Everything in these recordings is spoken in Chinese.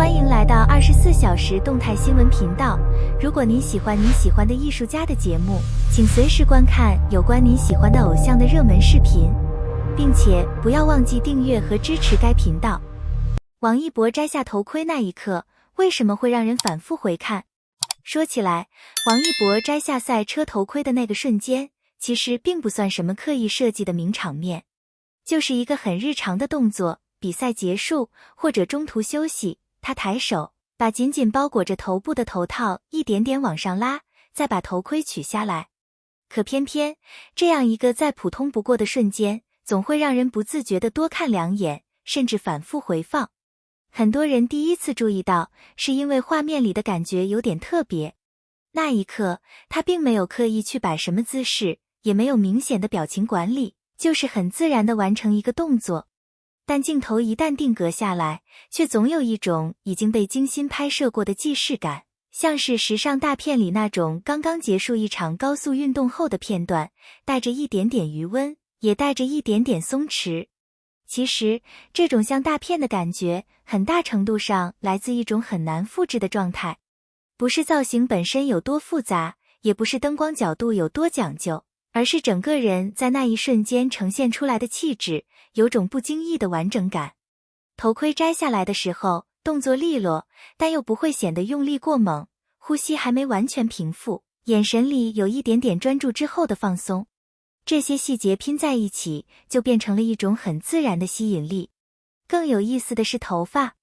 欢迎来到24小时动态新闻频道。如果您喜欢你喜欢的艺术家的节目，请随时观看有关您喜欢的偶像的热门视频，并且不要忘记订阅和支持该频道。王一博摘下头盔那一刻，为什么会让人反复回看？说起来，王一博摘下赛车头盔的那个瞬间，其实并不算什么刻意设计的名场面，就是一个很日常的动作。比赛结束或者中途休息，他抬手把紧紧包裹着头部的头套一点点往上拉，再把头盔取下来。可偏偏这样一个再普通不过的瞬间，总会让人不自觉地多看两眼，甚至反复回放。很多人第一次注意到，是因为画面里的感觉有点特别。那一刻，他并没有刻意去摆什么姿势，也没有明显的表情管理，就是很自然地完成一个动作。但镜头一旦定格下来，却总有一种已经被精心拍摄过的既视感，像是时尚大片里那种刚刚结束一场高速运动后的片段，带着一点点余温，也带着一点点松弛。其实，这种像大片的感觉，很大程度上来自一种很难复制的状态。不是造型本身有多复杂，也不是灯光角度有多讲究，而是整个人在那一瞬间呈现出来的气质，有种不经意的完整感。头盔摘下来的时候，动作利落，但又不会显得用力过猛，呼吸还没完全平复，眼神里有一点点专注之后的放松。这些细节拼在一起，就变成了一种很自然的吸引力。更有意思的是头发。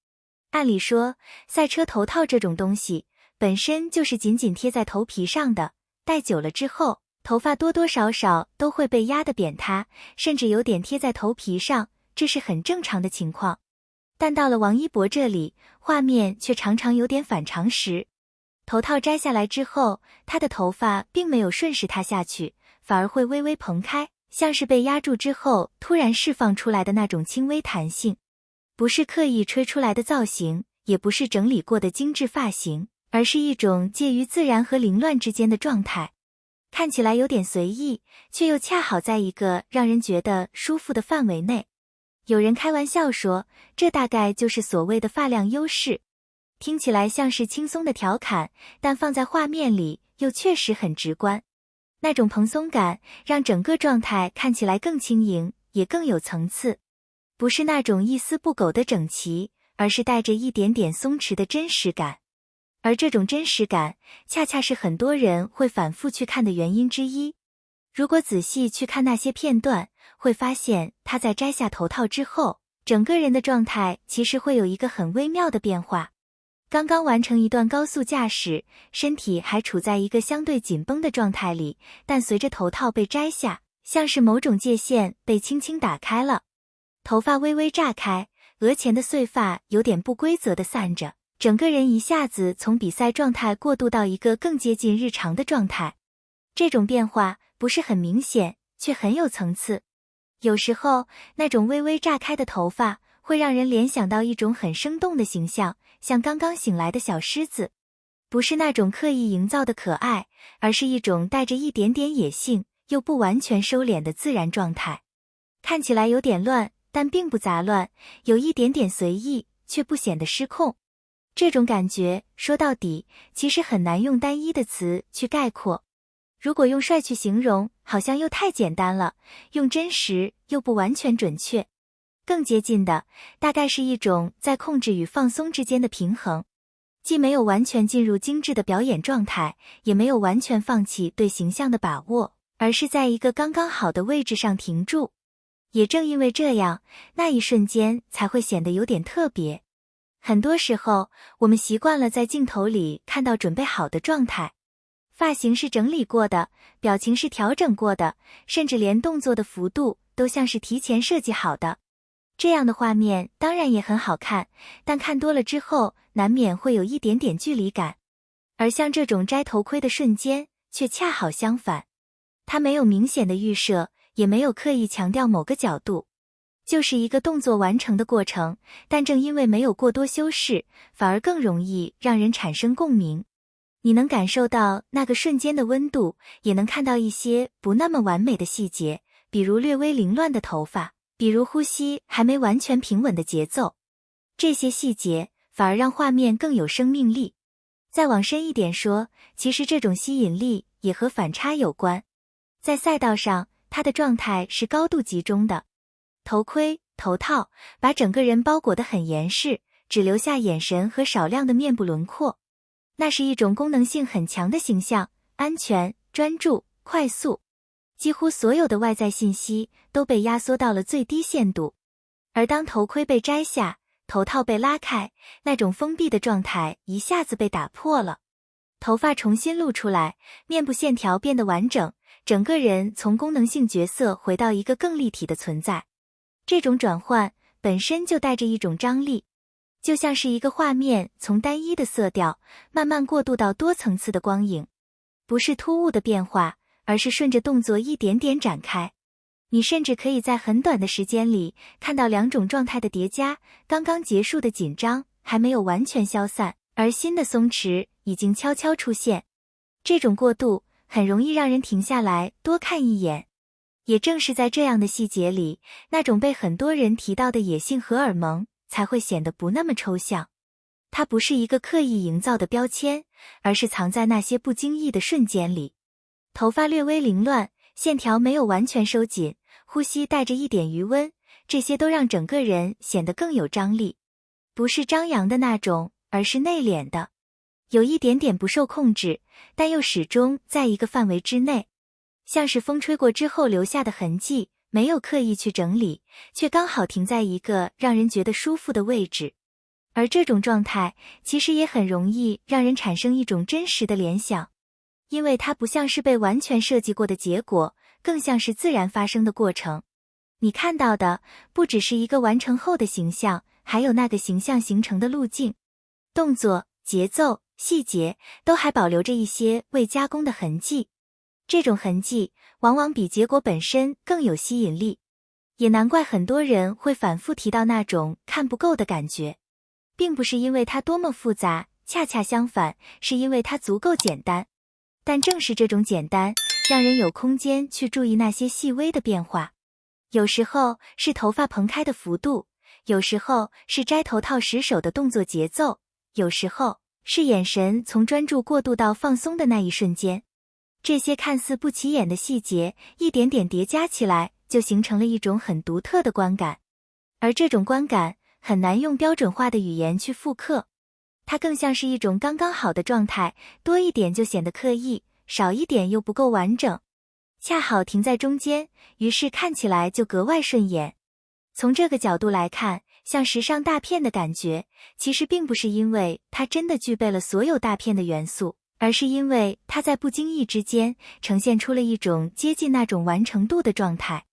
按理说，赛车头套这种东西，本身就是紧紧贴在头皮上的，戴久了之后，头发多多少少都会被压得扁塌，甚至有点贴在头皮上，这是很正常的情况。但到了王一博这里，画面却常常有点反常识。头套摘下来之后，他的头发并没有顺势塌下去，反而会微微蓬开，像是被压住之后突然释放出来的那种轻微弹性。不是刻意吹出来的造型，也不是整理过的精致发型，而是一种介于自然和凌乱之间的状态。看起来有点随意，却又恰好在一个让人觉得舒服的范围内。有人开玩笑说，这大概就是所谓的发量优势。听起来像是轻松的调侃，但放在画面里又确实很直观。那种蓬松感让整个状态看起来更轻盈，也更有层次。不是那种一丝不苟的整齐，而是带着一点点松弛的真实感。而这种真实感，恰恰是很多人会反复去看的原因之一。如果仔细去看那些片段，会发现他在摘下头套之后，整个人的状态其实会有一个很微妙的变化。刚刚完成一段高速驾驶，身体还处在一个相对紧绷的状态里，但随着头套被摘下，像是某种界限被轻轻打开了。头发微微炸开，额前的碎发有点不规则地散着，整个人一下子从比赛状态过渡到一个更接近日常的状态。这种变化不是很明显，却很有层次。有时候，那种微微炸开的头发会让人联想到一种很生动的形象，像刚刚醒来的小狮子。不是那种刻意营造的可爱，而是一种带着一点点野性，又不完全收敛的自然状态。看起来有点乱，但并不杂乱，有一点点随意，却不显得失控。这种感觉，说到底，其实很难用单一的词去概括。如果用帅去形容，好像又太简单了；用真实，又不完全准确。更接近的，大概是一种在控制与放松之间的平衡，既没有完全进入精致的表演状态，也没有完全放弃对形象的把握，而是在一个刚刚好的位置上停住。也正因为这样，那一瞬间才会显得有点特别。很多时候，我们习惯了在镜头里看到准备好的状态，发型是整理过的，表情是调整过的，甚至连动作的幅度都像是提前设计好的。这样的画面当然也很好看，但看多了之后，难免会有一点点距离感。而像这种摘头盔的瞬间，却恰好相反。它没有明显的预设，也没有刻意强调某个角度，就是一个动作完成的过程，但正因为没有过多修饰，反而更容易让人产生共鸣。你能感受到那个瞬间的温度，也能看到一些不那么完美的细节，比如略微凌乱的头发，比如呼吸还没完全平稳的节奏。这些细节反而让画面更有生命力。再往深一点说，其实这种吸引力也和反差有关。在赛道上，他的状态是高度集中的，头盔、头套把整个人包裹得很严实，只留下眼神和少量的面部轮廓。那是一种功能性很强的形象，安全、专注、快速，几乎所有的外在信息都被压缩到了最低限度。而当头盔被摘下，头套被拉开，那种封闭的状态一下子被打破了。头发重新露出来，面部线条变得完整，整个人从功能性角色回到一个更立体的存在。这种转换本身就带着一种张力，就像是一个画面从单一的色调慢慢过渡到多层次的光影，不是突兀的变化，而是顺着动作一点点展开。你甚至可以在很短的时间里看到两种状态的叠加，刚刚结束的紧张还没有完全消散，而新的松弛已经悄悄出现。这种过渡很容易让人停下来多看一眼。也正是在这样的细节里，那种被很多人提到的野性荷尔蒙才会显得不那么抽象。它不是一个刻意营造的标签，而是藏在那些不经意的瞬间里。头发略微凌乱，线条没有完全收紧，呼吸带着一点余温，这些都让整个人显得更有张力。不是张扬的那种，而是内敛的，有一点点不受控制，但又始终在一个范围之内。像是风吹过之后留下的痕迹，没有刻意去整理，却刚好停在一个让人觉得舒服的位置。而这种状态其实也很容易让人产生一种真实的联想，因为它不像是被完全设计过的结果，更像是自然发生的过程。你看到的不只是一个完成后的形象，还有那个形象形成的路径，动作、节奏、细节都还保留着一些未加工的痕迹。这种痕迹往往比结果本身更有吸引力，也难怪很多人会反复提到那种看不够的感觉，并不是因为它多么复杂，恰恰相反，是因为它足够简单。但正是这种简单，让人有空间去注意那些细微的变化。有时候是头发蓬开的幅度，有时候是摘头套时手的动作节奏，有时候是眼神从专注过渡到放松的那一瞬间。这些看似不起眼的细节，一点点叠加起来，就形成了一种很独特的观感。而这种观感很难用标准化的语言去复刻，它更像是一种刚刚好的状态，多一点就显得刻意，少一点又不够完整，恰好停在中间，于是看起来就格外顺眼。从这个角度来看，像时尚大片的感觉，其实并不是因为它真的具备了所有大片的元素，而是因为它在不经意之间呈现出了一种接近那种完成度的状态，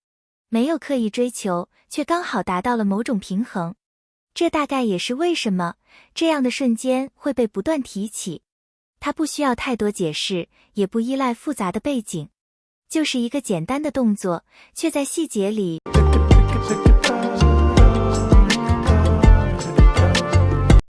没有刻意追求，却刚好达到了某种平衡。这大概也是为什么这样的瞬间会被不断提起。它不需要太多解释，也不依赖复杂的背景，就是一个简单的动作，却在细节里